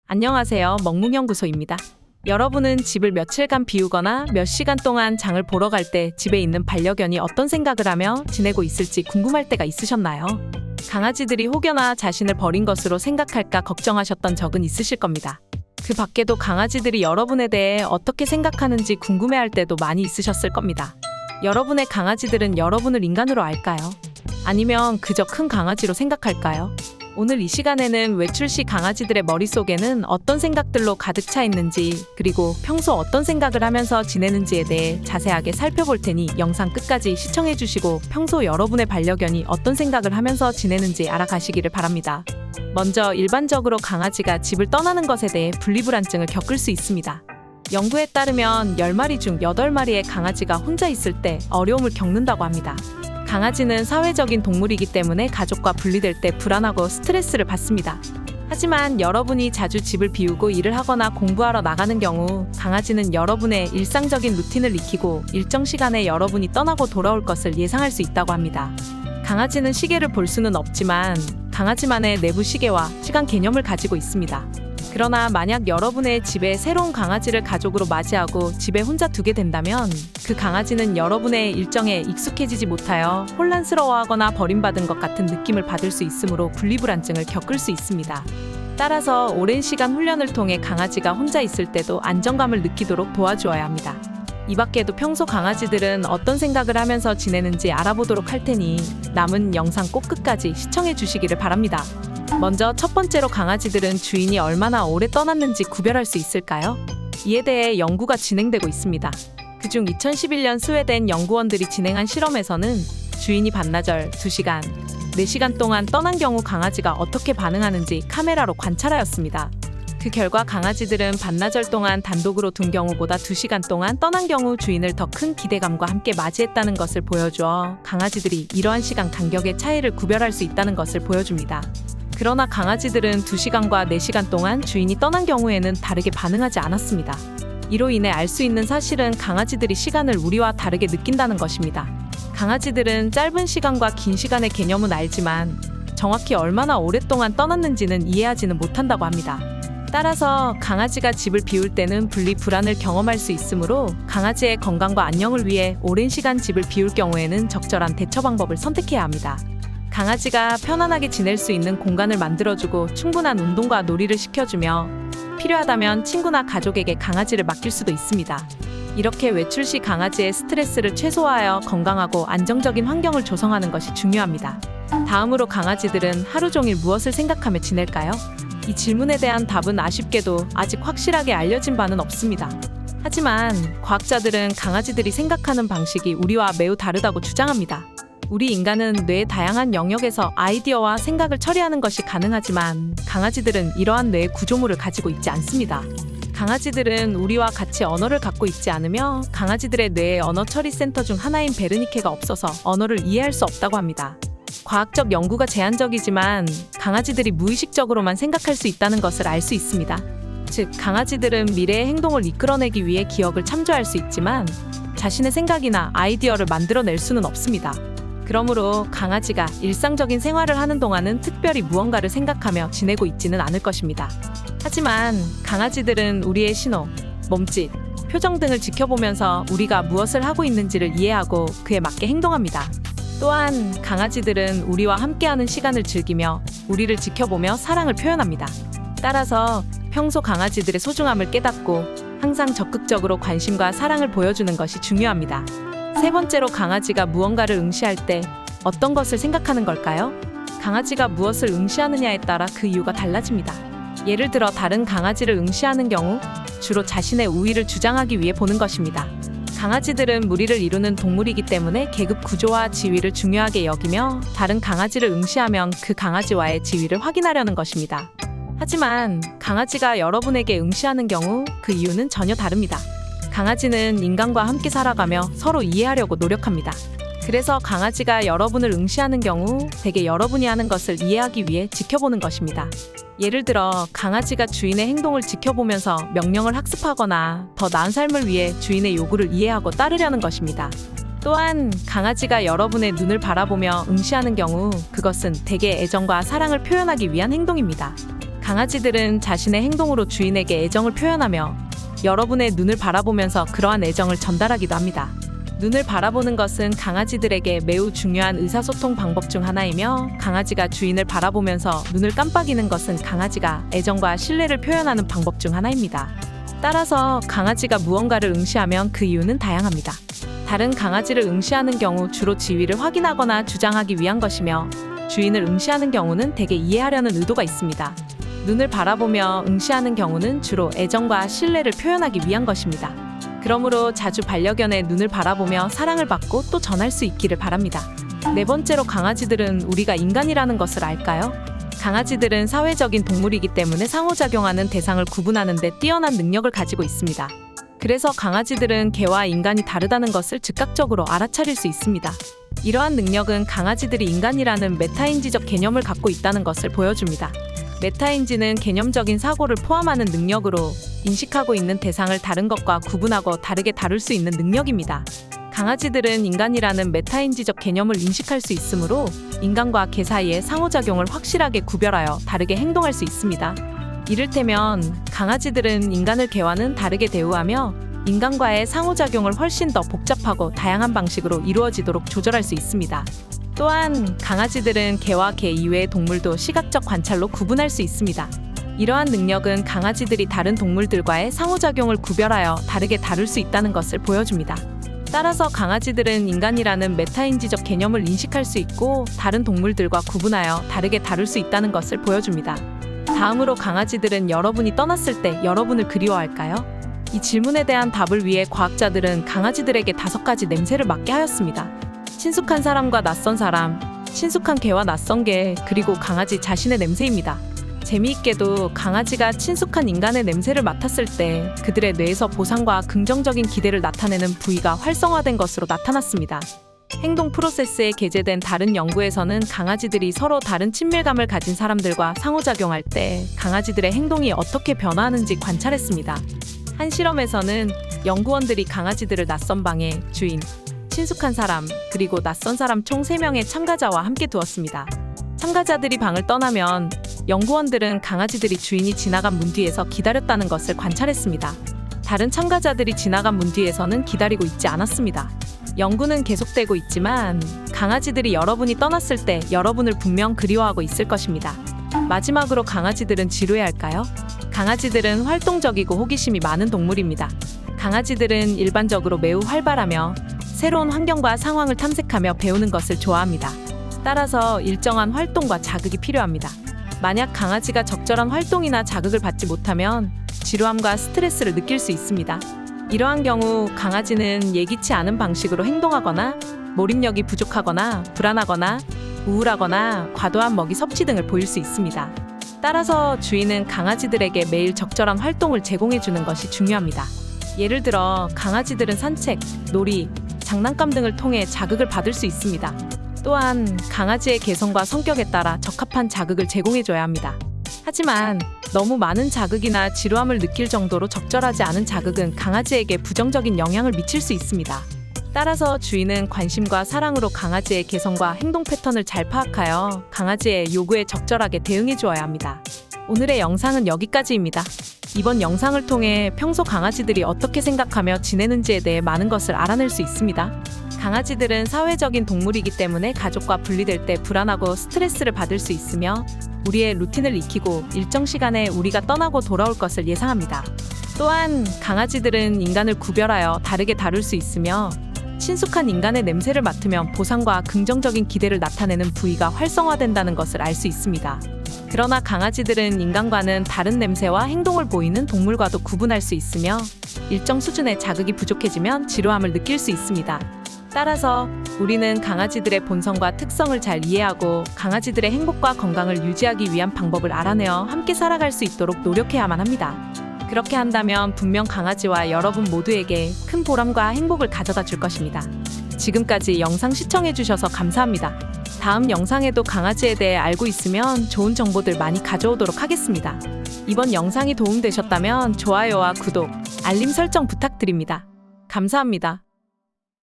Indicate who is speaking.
Speaker 1: 안녕하세요. 먹뭉연구소입니다. 여러분은 집을 며칠간 비우거나 몇 시간 동안 장을 보러 갈 때 집에 있는 반려견이 어떤 생각을 하며 지내고 있을지 궁금할 때가 있으셨나요? 강아지들이 혹여나 자신을 버린 것으로 생각할까 걱정하셨던 적은 있으실 겁니다. 그 밖에도 강아지들이 여러분에 대해 어떻게 생각하는지 궁금해할 때도 많이 있으셨을 겁니다. 여러분의 강아지들은 여러분을 인간으로 알까요? 아니면 그저 큰 강아지로 생각할까요? 오늘 이 시간에는 외출 시 강아지들의 머릿속에는 어떤 생각들로 가득 차 있는지, 그리고 평소 어떤 생각을 하면서 지내는지에 대해 자세하게 살펴볼 테니 영상 끝까지 시청해 주시고 평소 여러분의 반려견이 어떤 생각을 하면서 지내는지 알아가시기를 바랍니다. 먼저 일반적으로 강아지가 집을 떠나는 것에 대해 분리불안증을 겪을 수 있습니다. 연구에 따르면 10마리 중 8마리의 강아지가 혼자 있을 때 어려움을 겪는다고 합니다. 강아지는 사회적인 동물이기 때문에 가족과 분리될 때 불안하고 스트레스를 받습니다. 하지만 여러분이 자주 집을 비우고 일을 하거나 공부하러 나가는 경우 강아지는 여러분의 일상적인 루틴을 익히고 일정 시간에 여러분이 떠나고 돌아올 것을 예상할 수 있다고 합니다. 강아지는 시계를 볼 수는 없지만 강아지만의 내부 시계와 시간 개념을 가지고 있습니다. 그러나 만약 여러분의 집에 새로운 강아지를 가족으로 맞이하고 집에 혼자 두게 된다면 그 강아지는 여러분의 일정에 익숙해지지 못하여 혼란스러워하거나 버림받은 것 같은 느낌을 받을 수 있으므로 분리불안증을 겪을 수 있습니다. 따라서 오랜 시간 훈련을 통해 강아지가 혼자 있을 때도 안정감을 느끼도록 도와주어야 합니다. 이 밖에도 평소 강아지들은 어떤 생각을 하면서 지내는지 알아보도록 할 테니 남은 영상 꼭 끝까지 시청해 주시기를 바랍니다. 먼저 첫 번째로 강아지들은 주인이 얼마나 오래 떠났는지 구별할 수 있을까요? 이에 대해 연구가 진행되고 있습니다. 그중 2011년 스웨덴 연구원들이 진행한 실험에서는 주인이 반나절 2시간, 4시간 동안 떠난 경우 강아지가 어떻게 반응하는지 카메라로 관찰하였습니다. 그 결과 강아지들은 반나절 동안 단독으로 둔 경우보다 2시간 동안 떠난 경우 주인을 더 큰 기대감과 함께 맞이했다는 것을 보여주어 강아지들이 이러한 시간 간격의 차이를 구별할 수 있다는 것을 보여줍니다. 그러나 강아지들은 2시간과 4시간 동안 주인이 떠난 경우에는 다르게 반응하지 않았습니다. 이로 인해 알 수 있는 사실은 강아지들이 시간을 우리와 다르게 느낀다는 것입니다. 강아지들은 짧은 시간과 긴 시간의 개념은 알지만 정확히 얼마나 오랫동안 떠났는지는 이해하지는 못한다고 합니다. 따라서 강아지가 집을 비울 때는 분리 불안을 경험할 수 있으므로 강아지의 건강과 안녕을 위해 오랜 시간 집을 비울 경우에는 적절한 대처 방법을 선택해야 합니다. 강아지가 편안하게 지낼 수 있는 공간을 만들어주고 충분한 운동과 놀이를 시켜주며 필요하다면 친구나 가족에게 강아지를 맡길 수도 있습니다. 이렇게 외출 시 강아지의 스트레스를 최소화하여 건강하고 안정적인 환경을 조성하는 것이 중요합니다. 다음으로 강아지들은 하루 종일 무엇을 생각하며 지낼까요? 이 질문에 대한 답은 아쉽게도 아직 확실하게 알려진 바는 없습니다. 하지만 과학자들은 강아지들이 생각하는 방식이 우리와 매우 다르다고 주장합니다. 우리 인간은 뇌의 다양한 영역에서 아이디어와 생각을 처리하는 것이 가능하지만 강아지들은 이러한 뇌의 구조물을 가지고 있지 않습니다. 강아지들은 우리와 같이 언어를 갖고 있지 않으며 강아지들의 뇌의 언어 처리 센터 중 하나인 베르니케가 없어서 언어를 이해할 수 없다고 합니다. 과학적 연구가 제한적이지만 강아지들이 무의식적으로만 생각할 수 있다는 것을 알 수 있습니다. 즉, 강아지들은 미래의 행동을 이끌어내기 위해 기억을 참조할 수 있지만 자신의 생각이나 아이디어를 만들어낼 수는 없습니다. 그러므로 강아지가 일상적인 생활을 하는 동안은 특별히 무언가를 생각하며 지내고 있지는 않을 것입니다. 하지만 강아지들은 우리의 신호, 몸짓, 표정 등을 지켜보면서 우리가 무엇을 하고 있는지를 이해하고 그에 맞게 행동합니다. 또한 강아지들은 우리와 함께하는 시간을 즐기며 우리를 지켜보며 사랑을 표현합니다. 따라서 평소 강아지들의 소중함을 깨닫고 항상 적극적으로 관심과 사랑을 보여주는 것이 중요합니다. 세 번째로 강아지가 무언가를 응시할 때 어떤 것을 생각하는 걸까요? 강아지가 무엇을 응시하느냐에 따라 그 이유가 달라집니다. 예를 들어 다른 강아지를 응시하는 경우 주로 자신의 우위를 주장하기 위해 보는 것입니다. 강아지들은 무리를 이루는 동물이기 때문에 계급 구조와 지위를 중요하게 여기며 다른 강아지를 응시하면 그 강아지와의 지위를 확인하려는 것입니다. 하지만 강아지가 여러분에게 응시하는 경우 그 이유는 전혀 다릅니다. 강아지는 인간과 함께 살아가며 서로 이해하려고 노력합니다. 그래서 강아지가 여러분을 응시하는 경우 대개 여러분이 하는 것을 이해하기 위해 지켜보는 것입니다. 예를 들어 강아지가 주인의 행동을 지켜보면서 명령을 학습하거나 더 나은 삶을 위해 주인의 요구를 이해하고 따르려는 것입니다. 또한 강아지가 여러분의 눈을 바라보며 응시하는 경우 그것은 대개 애정과 사랑을 표현하기 위한 행동입니다. 강아지들은 자신의 행동으로 주인에게 애정을 표현하며 여러분의 눈을 바라보면서 그러한 애정을 전달하기도 합니다. 눈을 바라보는 것은 강아지들에게 매우 중요한 의사소통 방법 중 하나이며, 강아지가 주인을 바라보면서 눈을 깜빡이는 것은 강아지가 애정과 신뢰를 표현하는 방법 중 하나입니다. 따라서 강아지가 무언가를 응시하면 그 이유는 다양합니다. 다른 강아지를 응시하는 경우 주로 지위를 확인하거나 주장하기 위한 것이며, 주인을 응시하는 경우는 대개 이해하려는 의도가 있습니다. 눈을 바라보며 응시하는 경우는 주로 애정과 신뢰를 표현하기 위한 것입니다. 그러므로 자주 반려견의 눈을 바라보며 사랑을 받고 또 전할 수 있기를 바랍니다. 네 번째로, 강아지들은 우리가 인간이라는 것을 알까요? 강아지들은 사회적인 동물이기 때문에 상호작용하는 대상을 구분하는 데 뛰어난 능력을 가지고 있습니다. 그래서 강아지들은 개와 인간이 다르다는 것을 즉각적으로 알아차릴 수 있습니다. 이러한 능력은 강아지들이 인간이라는 메타인지적 개념을 갖고 있다는 것을 보여줍니다. 메타인지는 개념적인 사고를 포함하는 능력으로 인식하고 있는 대상을 다른 것과 구분하고 다르게 다룰 수 있는 능력입니다. 강아지들은 인간이라는 메타인지적 개념을 인식할 수 있으므로 인간과 개 사이의 상호작용을 확실하게 구별하여 다르게 행동할 수 있습니다. 이를테면 강아지들은 인간을 개와는 다르게 대우하며 인간과의 상호작용을 훨씬 더 복잡하고 다양한 방식으로 이루어지도록 조절할 수 있습니다. 또한 강아지들은 개와 개 이외의 동물도 시각적 관찰로 구분할 수 있습니다. 이러한 능력은 강아지들이 다른 동물들과의 상호작용을 구별하여 다르게 다룰 수 있다는 것을 보여줍니다. 따라서 강아지들은 인간이라는 메타인지적 개념을 인식할 수 있고 다른 동물들과 구분하여 다르게 다룰 수 있다는 것을 보여줍니다. 다음으로, 강아지들은 여러분이 떠났을 때 여러분을 그리워할까요? 이 질문에 대한 답을 위해 과학자들은 강아지들에게 5가지 냄새를 맡게 하였습니다. 친숙한 사람과 낯선 사람, 친숙한 개와 낯선 개, 그리고 강아지 자신의 냄새입니다. 재미있게도 강아지가 친숙한 인간의 냄새를 맡았을 때 그들의 뇌에서 보상과 긍정적인 기대를 나타내는 부위가 활성화된 것으로 나타났습니다. 행동 프로세스에 게재된 다른 연구에서는 강아지들이 서로 다른 친밀감을 가진 사람들과 상호작용할 때 강아지들의 행동이 어떻게 변화하는지 관찰했습니다. 한 실험에서는 연구원들이 강아지들을 낯선 방에 주인, 친숙한 사람, 그리고 낯선 사람 총 3명의 참가자와 함께 두었습니다. 참가자들이 방을 떠나면 연구원들은 강아지들이 주인이 지나간 문 뒤에서 기다렸다는 것을 관찰했습니다. 다른 참가자들이 지나간 문 뒤에서는 기다리고 있지 않았습니다. 연구는 계속되고 있지만 강아지들이 여러분이 떠났을 때 여러분을 분명 그리워하고 있을 것입니다. 마지막으로, 강아지들은 지루해할까요? 강아지들은 활동적이고 호기심이 많은 동물입니다. 강아지들은 일반적으로 매우 활발하며 새로운 환경과 상황을 탐색하며 배우는 것을 좋아합니다. 따라서 일정한 활동과 자극이 필요합니다. 만약 강아지가 적절한 활동이나 자극을 받지 못하면 지루함과 스트레스를 느낄 수 있습니다. 이러한 경우 강아지는 예기치 않은 방식으로 행동하거나 몰입력이 부족하거나 불안하거나 우울하거나 과도한 먹이 섭취 등을 보일 수 있습니다. 따라서 주인은 강아지들에게 매일 적절한 활동을 제공해 주는 것이 중요합니다. 예를 들어 강아지들은 산책, 놀이, 장난감 등을 통해 자극을 받을 수 있습니다. 또한 강아지의 개성과 성격에 따라 적합한 자극을 제공해줘야 합니다. 하지만 너무 많은 자극이나 지루함을 느낄 정도로 적절하지 않은 자극은 강아지에게 부정적인 영향을 미칠 수 있습니다. 따라서 주인은 관심과 사랑으로 강아지의 개성과 행동 패턴을 잘 파악하여 강아지의 요구에 적절하게 대응해 주어야 합니다. 오늘의 영상은 여기까지입니다. 이번 영상을 통해 평소 강아지들이 어떻게 생각하며 지내는지에 대해 많은 것을 알아낼 수 있습니다. 강아지들은 사회적인 동물이기 때문에 가족과 분리될 때 불안하고 스트레스를 받을 수 있으며 우리의 루틴을 익히고 일정 시간에 우리가 떠나고 돌아올 것을 예상합니다. 또한 강아지들은 인간을 구별하여 다르게 다룰 수 있으며 친숙한 인간의 냄새를 맡으면 보상과 긍정적인 기대를 나타내는 부위가 활성화된다는 것을 알 수 있습니다. 그러나 강아지들은 인간과는 다른 냄새와 행동을 보이는 동물과도 구분할 수 있으며 일정 수준의 자극이 부족해지면 지루함을 느낄 수 있습니다. 따라서 우리는 강아지들의 본성과 특성을 잘 이해하고 강아지들의 행복과 건강을 유지하기 위한 방법을 알아내어 함께 살아갈 수 있도록 노력해야만 합니다. 그렇게 한다면 분명 강아지와 여러분 모두에게 큰 보람과 행복을 가져다 줄 것입니다. 지금까지 영상 시청해주셔서 감사합니다. 다음 영상에도 강아지에 대해 알고 있으면 좋은 정보들 많이 가져오도록 하겠습니다. 이번 영상이 도움되셨다면 좋아요와 구독, 알림 설정 부탁드립니다. 감사합니다.